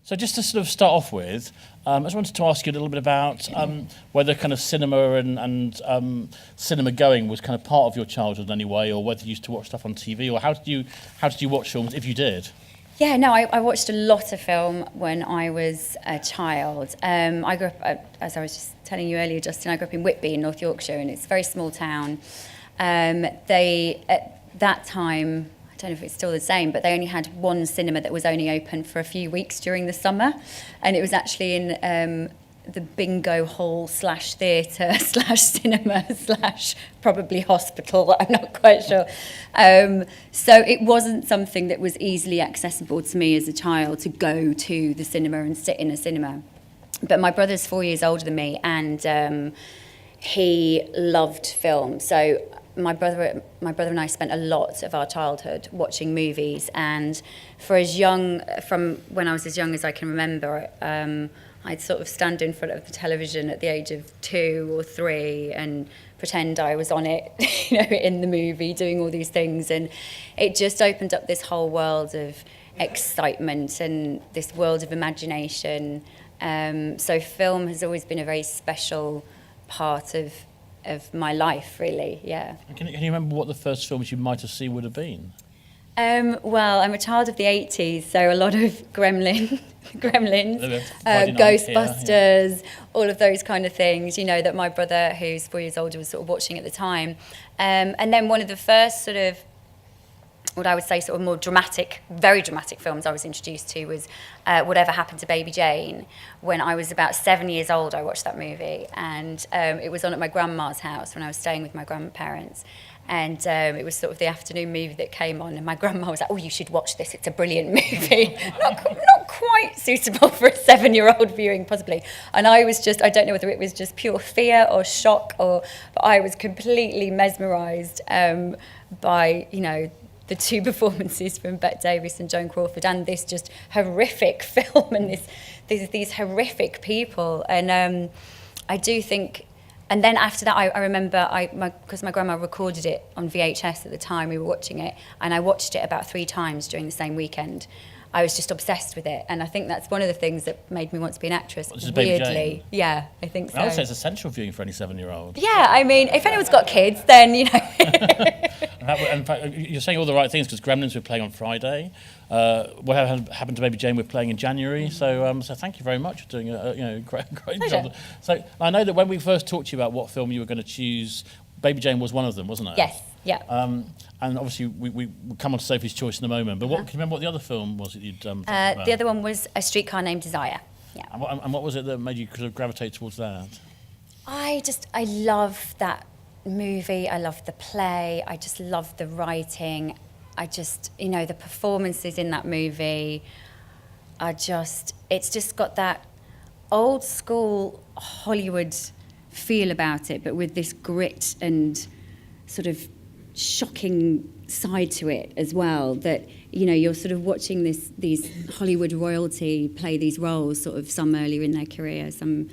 So just to sort of start off with, I just wanted to ask you a little bit about whether kind of cinema and cinema going was kind of part of your childhood in any way, or whether you used to watch stuff on TV, or how did you watch films if you did? Yeah, no, I watched a lot of film when I was a child. I grew up, as I was just telling you earlier, Justin, I grew up in Whitby in North Yorkshire, and it's a very small town. They, at that time, I don't know if it's still the same, but they only had one cinema that was only open for a few weeks during the summer, and it was actually in the bingo hall / theatre / cinema / probably hospital, I'm not quite sure. So it wasn't something that was easily accessible to me as a child to go to the cinema and sit in a cinema. But my brother's 4 years older than me, and he loved film. So my brother and I spent a lot of our childhood watching movies, and from when I was as young as I can remember, I'd sort of stand in front of the television at the age of 2 or 3 and pretend I was on it, in the movie, doing all these things. And it just opened up this whole world of excitement and this world of imagination. So film has always been a very special part of my life, really, yeah. Can you remember what the first films you might have seen would have been? Well, I'm a child of the 80s, so a lot of Gremlins, Ghostbusters, all of those kind of things, that my brother, who's 4 years older, was sort of watching at the time. And then one of the first sort of, what I would say sort of more dramatic, very dramatic films I was introduced to was Whatever Happened to Baby Jane. When I was about 7 years old, I watched that movie, and it was on at my grandma's house when I was staying with my grandparents. And it was sort of the afternoon movie that came on, and my grandma was like, "Oh, you should watch this, it's a brilliant movie." not quite suitable for a 7-year-old viewing, possibly. And I was just, I don't know whether it was just pure fear or shock, but I was completely mesmerised by, the two performances from Bette Davis and Joan Crawford, and this just horrific film, and these horrific people. And I do think... And then after that, I remember, because my grandma recorded it on VHS at the time, we were watching it, and I watched it about 3 times during the same weekend. I was just obsessed with it, and I think that's one of the things that made me want to be an actress. This is Baby Jane? Yeah, I think so. I would say it's essential viewing for any 7-year-old. Yeah, I mean, if anyone's got kids, then, In fact, you're saying all the right things, because Gremlins we're playing on Friday. What Happened to Baby Jane we're playing in January. So thank you very much for doing a great job. So I know that when we first talked to you about what film you were going to choose, Baby Jane was one of them, wasn't it? Yes, yeah. And obviously we come on to Sophie's Choice in a moment. But can you remember what the other film was that you'd talked about? The other one was A Streetcar Named Desire. Yeah. And what was it that made you kind of gravitate towards that? I love that movie. I love the play. I just love the writing. I just, the performances in that movie it's just got that old school Hollywood feel about it, but with this grit and sort of shocking side to it as well, that, you're sort of watching these Hollywood royalty play these roles, sort of some earlier in their career, some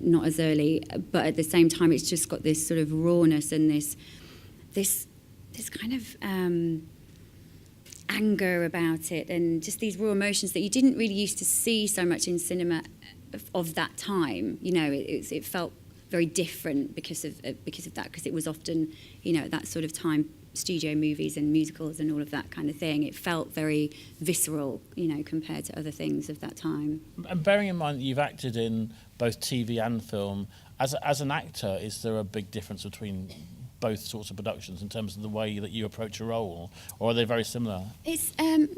not as early, but at the same time it's just got this sort of rawness and this kind of anger about it, and just these raw emotions that you didn't really used to see so much in cinema of that time. It felt very different because of that, because it was often, at that sort of time, studio movies and musicals and all of that kind of thing. It felt very visceral, compared to other things of that time. And bearing in mind that you've acted in both TV and film, as an actor, is there a big difference between both sorts of productions in terms of the way that you approach a role, or are they very similar? It's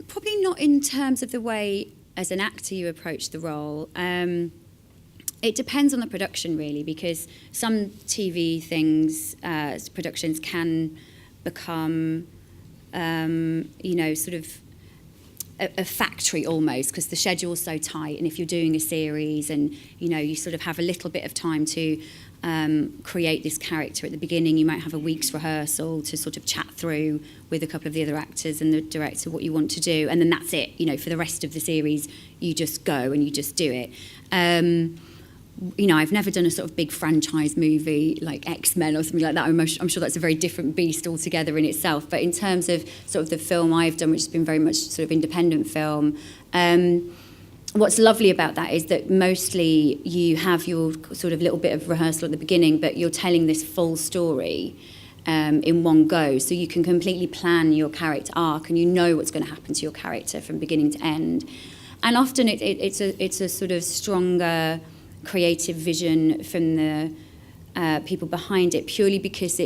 probably not in terms of the way as an actor you approach the role. It depends on the production, really, because some TV things, productions can become, sort of a factory almost, because the schedule's so tight, and if you're doing a series and, you sort of have a little bit of time to create this character at the beginning, you might have a week's rehearsal to sort of chat through with a couple of the other actors and the director what you want to do, and then that's it. For the rest of the series, you just go and you just do it. I've never done a sort of big franchise movie like X-Men or something like that. I'm sure that's a very different beast altogether in itself. But in terms of sort of the film I've done, which has been very much sort of independent film, what's lovely about that is that mostly you have your sort of little bit of rehearsal at the beginning, but you're telling this full story in one go. So you can completely plan your character arc and you know what's going to happen to your character from beginning to end. And often it's a sort of stronger creative vision from the people behind it, purely because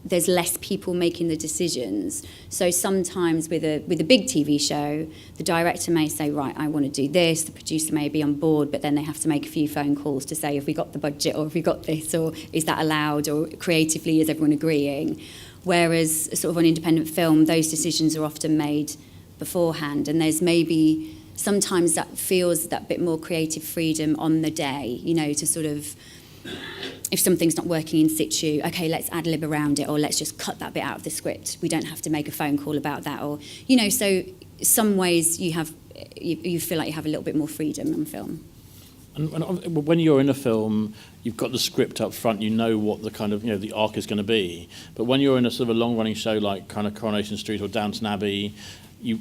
there's less people making the decisions. So sometimes with a big TV show, the director may say, right, I want to do this, the producer may be on board, but then they have to make a few phone calls to say, have we got the budget, or have we got this, or is that allowed, or creatively is everyone agreeing? Whereas sort of on independent film, those decisions are often made beforehand, and there's maybe sometimes that feels that bit more creative freedom on the day, to sort of, if something's not working in situ, okay, let's ad lib around it, or let's just cut that bit out of the script. We don't have to make a phone call about that, or so some ways you feel like you have a little bit more freedom on film. And when you're in a film, you've got the script up front, you know what the kind of the arc is going to be. But when you're in a sort of a long running show like kind of Coronation Street or Downton Abbey, you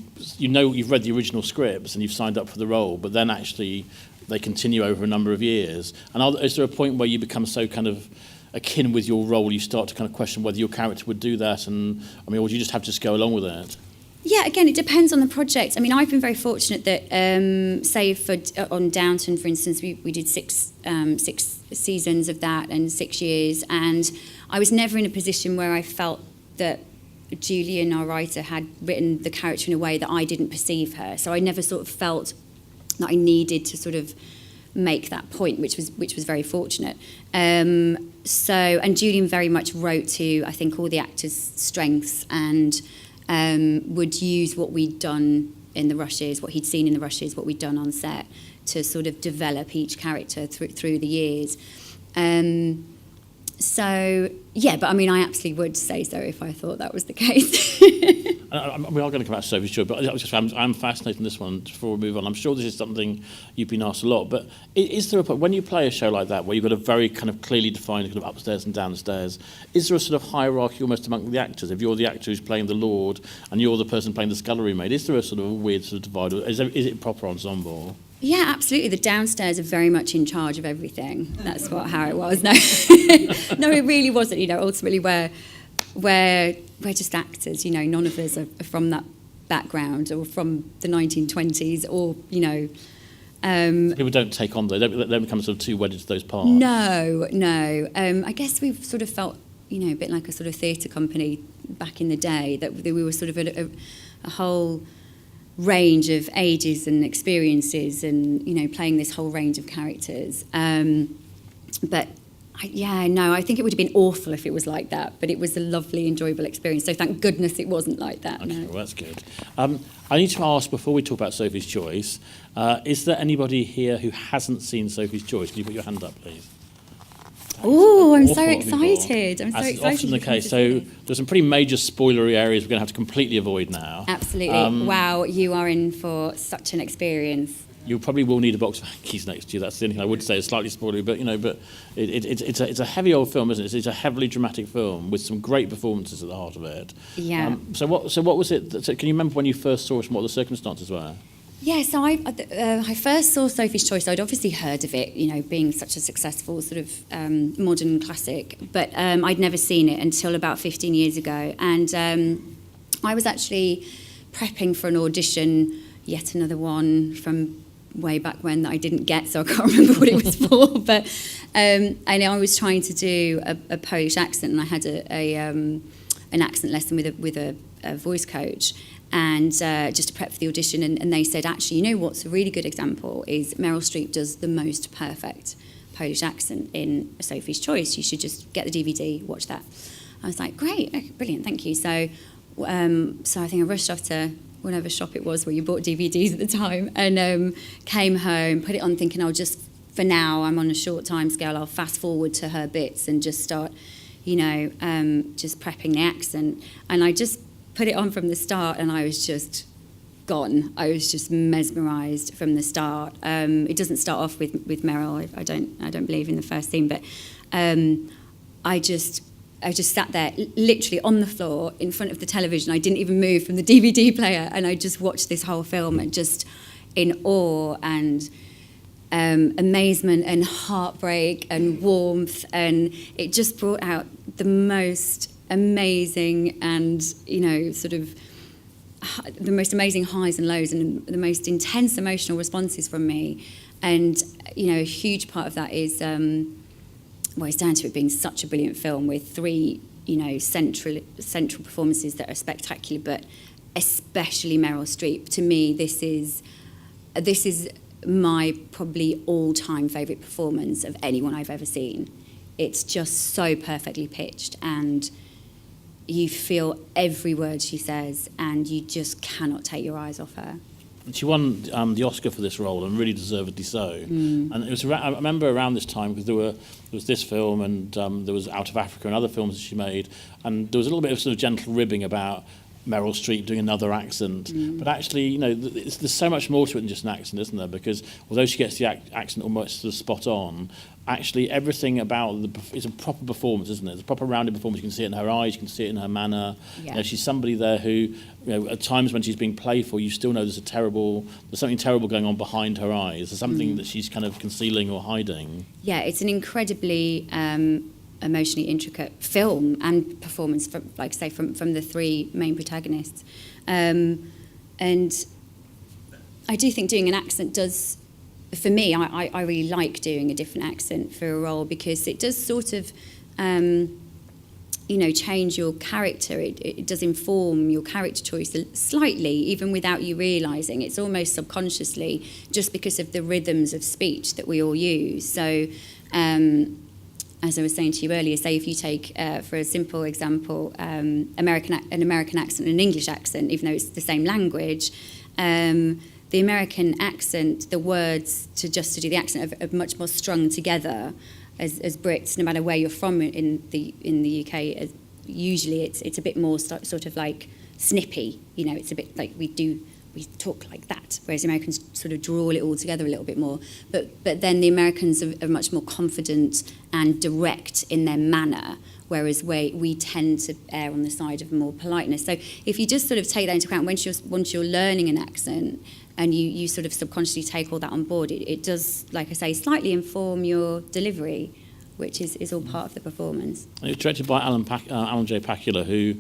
know you've read the original scripts and you've signed up for the role, but then actually they continue over a number of years. And is there a point where you become so kind of akin with your role, you start to kind of question whether your character would do that, or do you just have to just go along with it? Yeah, again, it depends on the project. I mean, I've been very fortunate that, say, on Downton, for instance, we did six seasons of that and 6 years, and I was never in a position where I felt that Julian, our writer, had written the character in a way that I didn't perceive her. So I never sort of felt that I needed to sort of make that point, which was very fortunate. And Julian very much wrote to, I think, all the actors' strengths, and would use what we'd done in the rushes, what he'd seen in the rushes, what we'd done on set, to sort of develop each character through the years. So, yeah, but I mean, I absolutely would say so if I thought that was the case. We are going to come back to Sophie's Choice, but I'm fascinated in this one before we move on. I'm sure this is something you've been asked a lot, but is there a point, when you play a show like that, where you've got a very kind of clearly defined kind of upstairs and downstairs, is there a sort of hierarchy almost among the actors? If you're the actor who's playing the Lord and you're the person playing the scullery maid, is there a sort of a weird sort of divide? Is it proper ensemble? Yeah, absolutely. The downstairs are very much in charge of everything. That's how it was. No, no, it really wasn't. Ultimately, we're just actors. None of us are from that background or from the 1920s, or people don't take on those. They don't become sort of too wedded to those parts. No. I guess we've sort of felt a bit like a sort of theatre company back in the day, that we were sort of a whole range of ages and experiences, and playing this whole range of characters. But I think it would have been awful if it was like that, but it was a lovely, enjoyable experience. So thank goodness it wasn't like that. Okay, no. well, that's good. I need to ask, before we talk about Sophie's Choice, is there anybody here who hasn't seen Sophie's Choice? Can you put your hand up, please? Oh, I'm so excited. That's often the case. So there's some pretty major spoilery areas we're going to have to completely avoid now. Absolutely. Wow, you are in for such an experience. You probably will need a box of hankies next to you. That's the only thing I would say is slightly spoilery, but it's a heavy old film, isn't it? It's a heavily dramatic film with some great performances at the heart of it. Yeah. So what was it? Can you remember when you first saw it and what the circumstances were? Yeah, so I first saw Sophie's Choice. I'd obviously heard of it, being such a successful sort of modern classic, but I'd never seen it until about 15 years ago. And I was actually prepping for an audition, yet another one from way back when that I didn't get, so I can't remember what it was for. But I was trying to do a Polish accent, and I had an accent lesson with a voice coach. And just to prep for the audition, and they said, actually, what's a really good example is Meryl Streep does the most perfect Polish accent in Sophie's Choice. You should just get the DVD, watch that. I was like, great, okay, brilliant, thank you. So I think I rushed off to whatever shop it was where you bought DVDs at the time, and came home, put it on, thinking for now, I'm on a short time scale, I'll fast forward to her bits and just start, just prepping the accent. And I just put it on from the start, and I was just gone. I was just mesmerised from the start. It doesn't start off with Meryl. I don't believe in the first scene, but I just sat there, literally on the floor in front of the television. I didn't even move from the DVD player, and I just watched this whole film, and in awe and amazement and heartbreak and warmth, and it just brought out the most amazing and, sort of the most amazing highs and lows and the most intense emotional responses from me. And, a huge part of that is, it's down to it being such a brilliant film with three, central performances that are spectacular, but especially Meryl Streep. To me, this is my probably all-time favourite performance of anyone I've ever seen. It's just so perfectly pitched, and you feel every word she says, and you just cannot take your eyes off her. She won the Oscar for this role, and really deservedly so. And it was I remember around this time, because there was this film, and there was Out of Africa and other films that she made, and there was a little bit of sort of gentle ribbing about Meryl Streep doing another accent. But actually, there's so much more to it than just an accent, isn't there? Because although she gets the accent almost sort of spot on, actually everything about it's a proper performance, isn't it? It's a proper rounded performance. You can see it in her eyes, you can see it in her manner. Yeah. She's somebody there who, at times when she's being playful, you still know there's something terrible going on behind her eyes. There's something that she's kind of concealing or hiding. Yeah, it's an incredibly emotionally intricate film and performance, from the three main protagonists. And I do think doing an accent does, for me, I really like doing a different accent for a role, because it does sort of, change your character. It does inform your character choice slightly, even without you realising. It's almost subconsciously, just because of the rhythms of speech that we all use. So, as I was saying to you earlier, say if you take, for a simple example, an American accent and an English accent, even though it's the same language, the American accent, the words to do the accent are much more strung together as Brits, no matter where you're from in the UK. Usually it's a bit more sort of like snippy, it's a bit like we talk like that, whereas Americans sort of draw it all together a little bit more. But then the Americans are much more confident and direct in their manner, whereas we tend to err on the side of more politeness. So if you just sort of take that into account, once you're learning an accent and you sort of subconsciously take all that on board, it does, like I say, slightly inform your delivery, which is all part of the performance. It was directed by Alan J. Pakula, who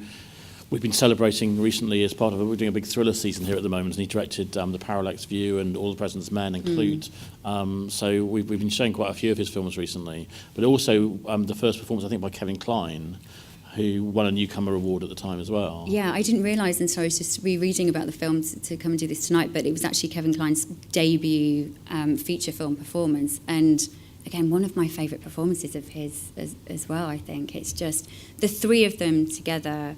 we've been celebrating recently as part of we're doing a big thriller season here at the moment, and he directed The Parallax View and All the President's Men and Clute. So we've been showing quite a few of his films recently, but also the first performance, I think, by Kevin Kline, who won a Newcomer Award at the time as well. Yeah, I didn't realise until I was just rereading about the film to come and do this tonight, but it was actually Kevin Kline's debut feature film performance, and again, one of my favourite performances of his as well, I think. It's just the three of them together,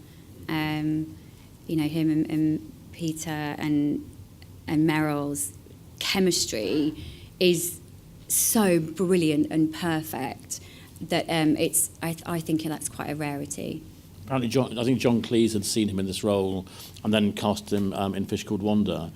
him and Peter and Meryl's chemistry is so brilliant and perfect that I think that's quite a rarity. Apparently, I think John Cleese had seen him in this role and then cast him in Fish Called Wanda,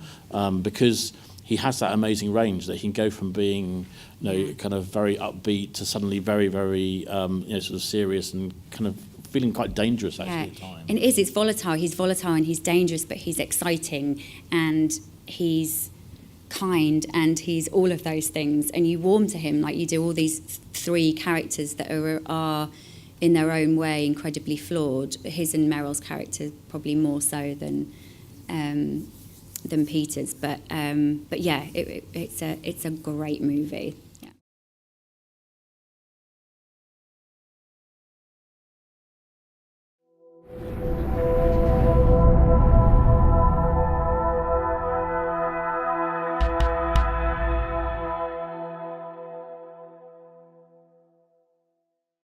because he has that amazing range that he can go from being, kind of very upbeat to suddenly very, very, sort of serious and kind of feeling quite dangerous actually at times. And it's volatile. He's volatile and he's dangerous, but he's exciting and he's kind and he's all of those things. And you warm to him like you do all these three characters that are in their own way incredibly flawed. His and Meryl's character probably more so than Peter's. But yeah, it's a great movie.